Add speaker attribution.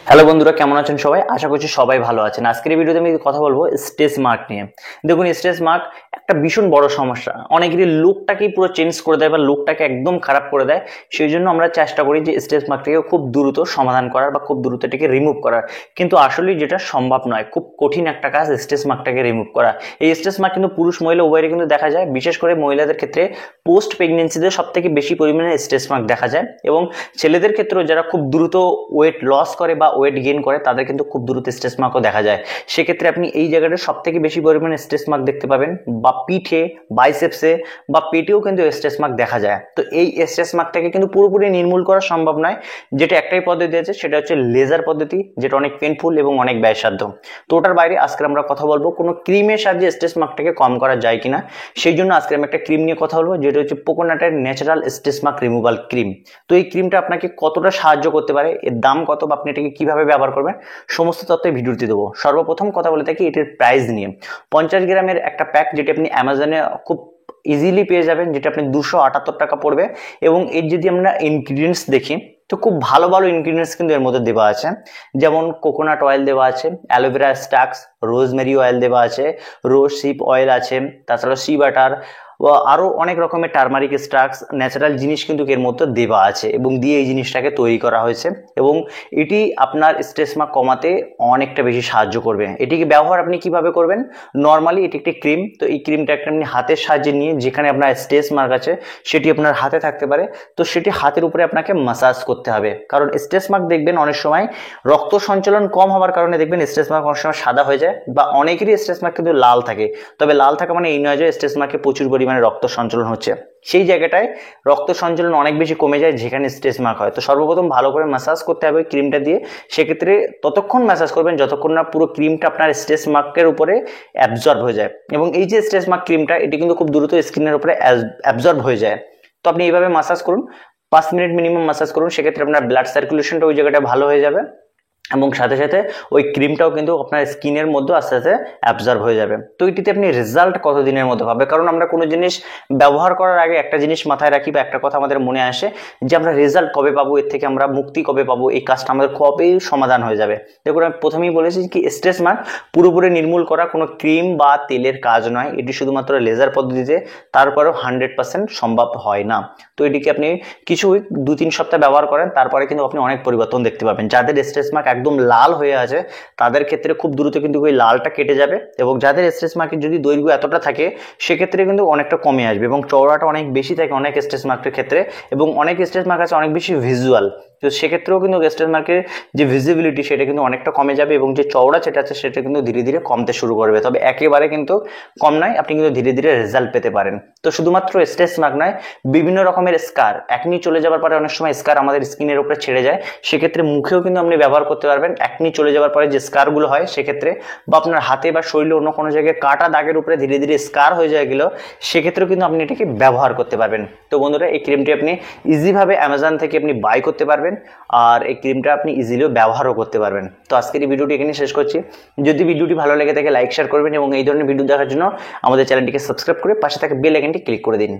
Speaker 1: Hello বন্ধুরা, কেমন আছেন সবাই? আশা করছি সবাই ভালো আছেন। আজকের এই ভিডিওতে আমি কথা বলবো স্ট্রেচ মার্ক নিয়ে। দেখুন, স্ট্রেচ মার্ক একটা ভীষণ বড় সমস্যা। অনেকেরই লুকটাকেই পুরো চেঞ্জ করে দেয় বা লুকটাকে একদম খারাপ করে দেয়। সেই জন্য আমরা চেষ্টা করি যে স্ট্রেচ মার্কটাকে খুব দ্রুত সমাধান করার বা খুব দ্রুত এটাকে রিমুভ করার, কিন্তু আসলে যেটা সম্ভব নয়। খুব কঠিন একটা কাজ স্ট্রেচ মার্কটাকে রিমুভ করা। এই স্ট্রেচ মার্ক কিন্তু পুরুষ মহিলা উভয়েরই কিন্তু দেখা যায়। বিশেষ করে মহিলাদের ক্ষেত্রে পোস্ট প্রেগনেন্সিতে সব থেকে বেশি পরিমাণে স্ট্রেচ মার্ক দেখা যায়, এবং ছেলেদের ক্ষেত্রেও যারা খুব দ্রুত ওয়েট লস করে বা ওয়েট গেইন করে তাদের কিন্তু খুব দ্রুত স্ট্রেচ মার্কও দেখা যায়। সেক্ষেত্রে আপনি এই জায়গাটা সব থেকে বেশি পরিমাণে স্ট্রেচ মার্ক দেখতে পাবেন, বা পিঠে, বাইসেপসে বা পেটেও কিন্তু স্ট্রেচ মার্ক দেখা যায়। তো এই স্ট্রেচ মার্কটাকে কিন্তু পুরোপুরি নির্মূল করা সম্ভব নয়। যেটা একটাই পদ্ধতি আছে, সেটা হচ্ছে লেজার পদ্ধতি, যেটা অনেক পেনফুল এবং অনেক ব্যয়সাধ্য। তো ওটার বাইরে আজকে আমরা কথা বলবো কোনো ক্রিমের সাহায্যে স্ট্রেচ মার্কটাকে কম করা যায় কিনা। সেই জন্য আজকে আমি একটা ক্রিম নিয়ে কথা বলবো, যেটা হচ্ছে কোকোনাটের natural stretch mark removal cream. তো এই ক্রিমটা আপনাকে কতটা সাহায্য করতে পারে, এর দাম কত, বা আপনি এটাকে কিভাবে ব্যবহার করবেন, সমস্ত তথ্য ভিডিওতে দেবো। সর্বপ্রথম কথা বলে থাকি এটির প্রাইস নিয়ে। 50 গ্রামের একটা প্যাক, যেটা আপনি অ্যামাজনে খুব ইজিলি পেয়ে যাবেন, যেটা আপনি 278 টাকা পড়বে। এবং এর যদি আমরা ইনগ্রিডিয়েন্টস দেখি, তো খুব ভালো ভালো ইনগ্রিডিয়েন্টস কিন্তু এর মধ্যে দেওয়া আছে। যেমন কোকোনাট অয়েল দেওয়া আছে, অ্যালোভেরা স্টাক্স, রোজমেরি অয়েল দেওয়া আছে, রোজ শিপ অয়েল আছে, তাছাড়া সি বাটার, আরো অনেক রকমের টার্মারিক স্টাক্স, ন্যাচারাল জিনিস কিন্তু এর মধ্যে দেওয়া আছে এবং দিয়ে এই জিনিসটাকে তৈরি করা হয়েছে। এবং এটি আপনার স্ট্রেস মার্ক কমাতে অনেকটা বেশি সাহায্য করবে। এটিকে ব্যবহার আপনি কিভাবে করবেন? নর্মালি এটি একটি ক্রিম। তো এই ক্রিমটা একটা আপনি হাতের সাহায্যে নিয়ে, যেখানে আপনার স্ট্রেস মার্ক আছে সেটি আপনার হাতে থাকতে পারে, তো সেটি হাতের উপরে আপনাকে মাসাজ করতে হবে। কারণ স্ট্রেস মার্ক দেখবেন অনেক সময় রক্ত সঞ্চালন কম হওয়ার কারণে দেখবেন স্ট্রেস মার্ক অনেক সময় সাদা হয়ে যায়, বা অনেকেরই স্ট্রেস মার্ক কিন্তু লাল থাকে। তবে লাল থাকা মানে এই নয় যে স্ট্রেস মার্কে প্রচুর পরিমাণে রক্ত সঞ্চালন হচ্ছে। সেই জায়গাটায় রক্ত সঞ্চালন অনেক বেশি কমে যায় যেখানে স্ট্রেস মার্ক হয়। তো সর্বপ্রথম ভালো করে ম্যাসাজ করতে হবে ক্রিমটা দিয়ে। সেক্ষেত্রে ততক্ষণ ম্যাসাজ করবেন যতক্ষণ না পুরো ক্রিমটা আপনার স্ট্রেস মার্কের উপরে অ্যাবজর্ব হয়ে যায়। এবং এই যে স্ট্রেস মার্ক ক্রিমটা, এটি কিন্তু খুব দ্রুত স্কিনের উপরে অ্যাবজর্ব হয়ে যায়। তো আপনি এইভাবে ম্যাসাজ করুন, 5 মিনিট মিনিমাম ম্যাসাজ করুন। সেক্ষেত্রে আপনার ব্লাড সার্কুলেশনটা ওই জায়গাটা ভালো হয়ে যাবে, এবং সাথে সাথে ওই ক্রিমটাও কিন্তু আপনার স্কিনের মধ্যে আস্তে আস্তে অ্যাবজর্ব হয়ে যাবে। তো এটিতে আপনি রেজাল্ট কতদিনের মধ্যে পাবে? কারণ আমরা কোনো জিনিস ব্যবহার করার আগে একটা জিনিস মাথায় রাখি, বা একটা কথা আমাদের মনে আসে যে আমরা রেজাল্ট কবে পাবো, এর থেকে আমরা মুক্তি কবে পাবো, এই কাজটা আমাদের কবে সমাধান হয়ে যাবে। দেখুন, আমি প্রথমেই বলেছি কি স্ট্রেস মার্ক পুরোপুরি নির্মূল করা কোনো ক্রিম বা তেলের কাজ নয়, এটি শুধুমাত্র লেজার পদ্ধতিতে। তারপরেও 100% সম্ভব হয় না। তো এটিকে আপনি কিছু উইক, 2-3 সপ্তাহ ব্যবহার করেন, তারপরে কিন্তু আপনি অনেক পরিবর্তন দেখতে পাবেন। যাদের স্ট্রেস মার্ক একদম লাল হয়ে আছে তাদের ক্ষেত্রে খুব দ্রুত কিন্তু ওই লালটা কেটে যাবে, এবং যাদের স্ট্রেস মার্কের যদি দৈর্ঘ্য এতটা থাকে সেক্ষেত্রে কিন্তু অনেকটা কমে আসবে, এবং চওড়াটা অনেক বেশি থাকে অনেক স্ট্রেস মার্কের ক্ষেত্রে। এবং অনেক স্ট্রেস মার্ক আছে অনেক বেশি ভিজুয়াল, তো সেক্ষেত্রেও কিন্তু স্ট্রেস মার্কের যে ভিজিবিলিটি সেটা কিন্তু অনেকটা কমে যাবে, এবং যে চওড়া যেটা আছে সেটা কিন্তু ধীরে ধীরে কমতে শুরু করবে। তবে একেবারে কিন্তু কম নয়, আপনি কিন্তু ধীরে ধীরে রেজাল্ট পেতে পারেন। তো শুধুমাত্র স্ট্রেস মার্ক নয়, বিভিন্ন রকমের স্কার, একনি চলে যাওয়ার পরে অনেক সময় স্কার আমাদের স্কিনের উপরে ছেড়ে যায়, সেক্ষেত্রে মুখেও কিন্তু আপনি ব্যবহার করতে পারবেন। একনি চলে যাওয়ার পরে যে স্কারগুলো হয় সেক্ষেত্রে, বা আপনার হাতে বা শরীরে অন্য কোনো জায়গায় কাটা দাগের উপরে ধীরে ধীরে স্কার হয়ে যায় গেলেও, সেক্ষেত্রেও কিন্তু আপনি এটাকে ব্যবহার করতে পারবেন। তো বন্ধুরা, এই ক্রিমটি আপনি ইজিভাবে অ্যামাজন থেকে আপনি বাই করতে পারবেন, আর এই ক্রিমটা আপনি ইজিলিও ব্যবহারও করতে পারবেন। তো আজকের এই ভিডিওটি এখানে শেষ করছি। যদি ভিডিওটি ভালো লেগে থাকে লাইক শেয়ার করবেন, এবং এই ধরনের ভিডিও দেখার জন্য আমাদের চ্যানেলটিকে সাবস্ক্রাইব করে পাশে থাকা বেল আইকনটি ক্লিক করে দিন।